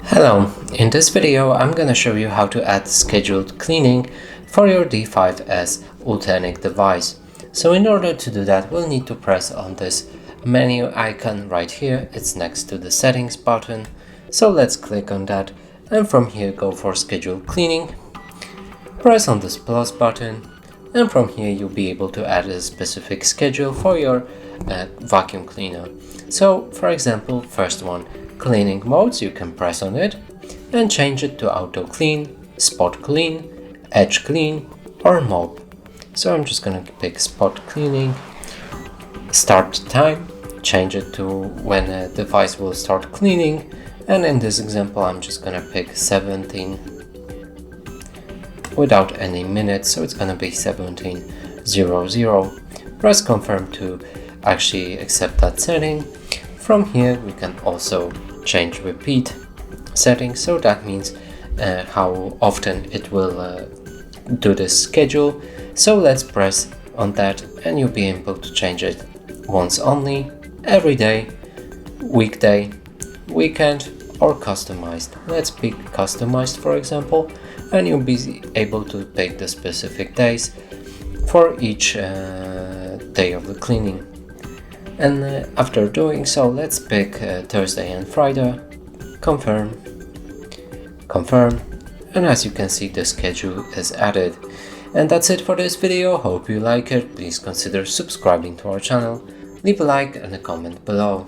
Hello, in this video I'm gonna show you how to add scheduled cleaning for your D5s Ultenic device. So in order to do that, we'll need to press on this menu icon right here. It's next to the settings button. So let's click on that, and from here go for scheduled cleaning. Press on this plus button, and from here you'll be able to add a specific schedule for your vacuum cleaner. So for example, first one, cleaning modes, you can press on it and change it to auto clean, spot clean, edge clean or mop. So I'm just gonna pick spot cleaning. Start time, change it to when a device will start cleaning, and in this example I'm just gonna pick 17 without any minutes, so it's gonna be 17:00. Press confirm to actually accept that setting. From here we can also change repeat settings, so that means how often it will do this schedule. So let's press on that and you'll be able to change it once only, every day, weekday, weekend or customized. Let's pick customized for example, and you'll be able to pick the specific days for each day of the cleaning. And after doing so, let's pick Thursday and Friday, confirm, and as you can see the schedule is added. And that's it for this video. Hope you like it. Please consider subscribing to our channel, leave a like and a comment below.